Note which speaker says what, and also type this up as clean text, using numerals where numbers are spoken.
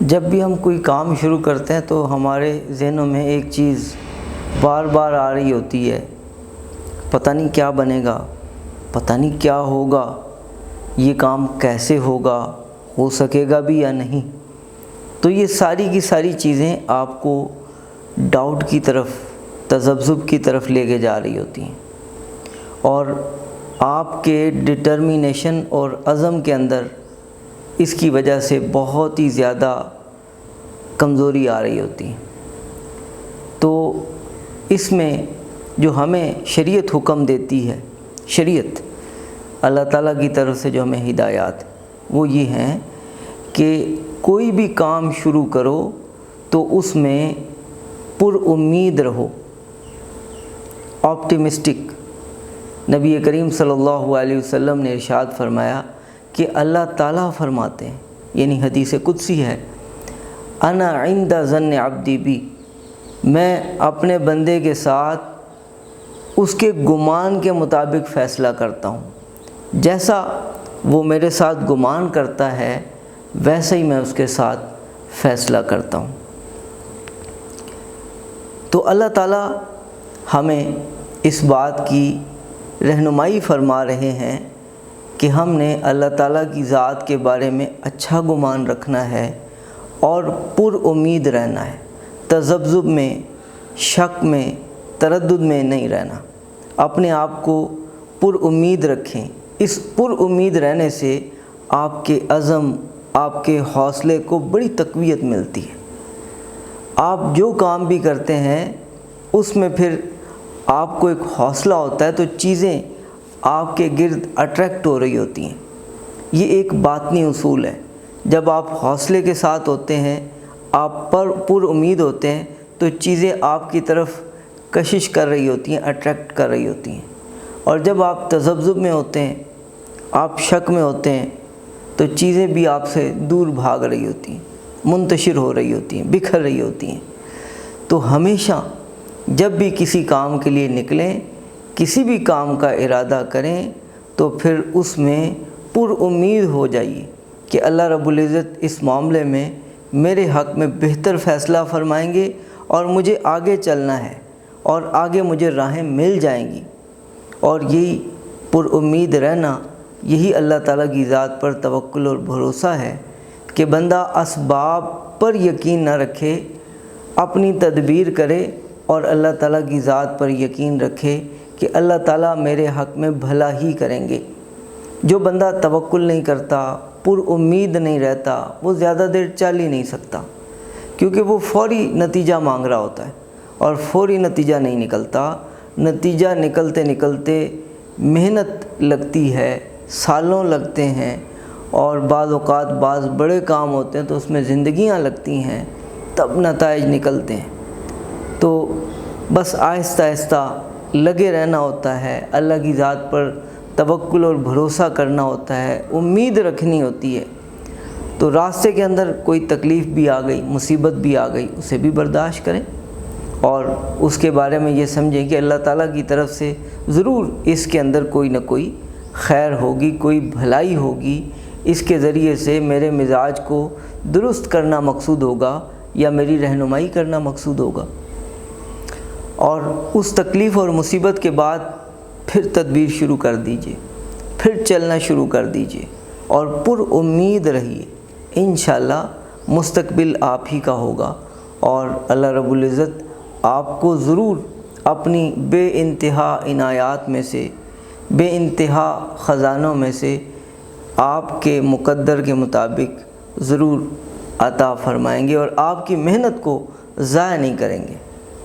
Speaker 1: جب بھی ہم کوئی کام شروع کرتے ہیں تو ہمارے ذہنوں میں ایک چیز بار بار آ رہی ہوتی ہے، پتہ نہیں کیا بنے گا، پتہ نہیں کیا ہوگا، یہ کام کیسے ہوگا، ہو سکے گا بھی یا نہیں۔ تو یہ ساری کی ساری چیزیں آپ کو ڈاؤٹ کی طرف، تذبذب کی طرف لے کے جا رہی ہوتی ہیں، اور آپ کے ڈٹرمینیشن اور عزم کے اندر اس کی وجہ سے بہت ہی زیادہ کمزوری آ رہی ہوتی ہے۔ تو اس میں جو ہمیں شریعت حکم دیتی ہے، شریعت اللہ تعالیٰ کی طرف سے جو ہمیں ہدایات، وہ یہ ہیں کہ کوئی بھی کام شروع کرو تو اس میں پر امید رہو، آپٹیمسٹک۔ نبی کریم صلی اللہ علیہ وسلم نے ارشاد فرمایا کہ اللہ تعالیٰ فرماتے ہیں، یعنی حدیث قدسی ہے، انا عند ظن عبدی بی، میں اپنے بندے کے ساتھ اس کے گمان کے مطابق فیصلہ کرتا ہوں، جیسا وہ میرے ساتھ گمان کرتا ہے ویسے ہی میں اس کے ساتھ فیصلہ کرتا ہوں۔ تو اللہ تعالیٰ ہمیں اس بات کی رہنمائی فرما رہے ہیں کہ ہم نے اللہ تعالیٰ کی ذات کے بارے میں اچھا گمان رکھنا ہے اور پر امید رہنا ہے، تذبذب میں، شک میں، تردد میں نہیں رہنا، اپنے آپ کو پر امید رکھیں۔ اس پر امید رہنے سے آپ کے عزم، آپ کے حوصلے کو بڑی تقویت ملتی ہے۔ آپ جو کام بھی کرتے ہیں اس میں پھر آپ کو ایک حوصلہ ہوتا ہے، تو چیزیں آپ کے گرد اٹریکٹ ہو رہی ہوتی ہیں۔ یہ ایک باطنی اصول ہے، جب آپ حوصلے کے ساتھ ہوتے ہیں، آپ پر امید ہوتے ہیں، تو چیزیں آپ کی طرف کشش کر رہی ہوتی ہیں، اٹریکٹ کر رہی ہوتی ہیں۔ اور جب آپ تذبذب میں ہوتے ہیں، آپ شک میں ہوتے ہیں، تو چیزیں بھی آپ سے دور بھاگ رہی ہوتی ہیں، منتشر ہو رہی ہوتی ہیں، بکھر رہی ہوتی ہیں۔ تو ہمیشہ جب بھی کسی کام کے لیے نکلیں، کسی بھی کام کا ارادہ کریں، تو پھر اس میں پر امید ہو جائیے کہ اللہ رب العزت اس معاملے میں میرے حق میں بہتر فیصلہ فرمائیں گے، اور مجھے آگے چلنا ہے، اور آگے مجھے راہیں مل جائیں گی۔ اور یہی پر امید رہنا، یہی اللہ تعالیٰ کی ذات پر توکل اور بھروسہ ہے کہ بندہ اسباب پر یقین نہ رکھے، اپنی تدبیر کرے، اور اللہ تعالیٰ کی ذات پر یقین رکھے کہ اللہ تعالیٰ میرے حق میں بھلا ہی کریں گے۔ جو بندہ توکل نہیں کرتا، پر امید نہیں رہتا، وہ زیادہ دیر چل ہی نہیں سکتا، کیونکہ وہ فوری نتیجہ مانگ رہا ہوتا ہے، اور فوری نتیجہ نہیں نکلتا۔ نتیجہ نکلتے نکلتے محنت لگتی ہے، سالوں لگتے ہیں، اور بعض اوقات بعض بڑے کام ہوتے ہیں تو اس میں زندگیاں لگتی ہیں، تب نتائج نکلتے ہیں۔ تو بس آہستہ آہستہ لگے رہنا ہوتا ہے، اللہ کی ذات پر توکل اور بھروسہ کرنا ہوتا ہے، امید رکھنی ہوتی ہے۔ تو راستے کے اندر کوئی تکلیف بھی آ گئی، مصیبت بھی آ گئی، اسے بھی برداشت کریں، اور اس کے بارے میں یہ سمجھیں کہ اللہ تعالیٰ کی طرف سے ضرور اس کے اندر کوئی نہ کوئی خیر ہوگی، کوئی بھلائی ہوگی، اس کے ذریعے سے میرے مزاج کو درست کرنا مقصود ہوگا، یا میری رہنمائی کرنا مقصود ہوگا۔ اور اس تکلیف اور مصیبت کے بعد پھر تدبیر شروع کر دیجئے، پھر چلنا شروع کر دیجئے، اور پر امید رہیے۔ انشاءاللہ مستقبل آپ ہی کا ہوگا، اور اللہ رب العزت آپ کو ضرور اپنی بے انتہا عنایات میں سے، بے انتہا خزانوں میں سے آپ کے مقدر کے مطابق ضرور عطا فرمائیں گے، اور آپ کی محنت کو ضائع نہیں کریں گے۔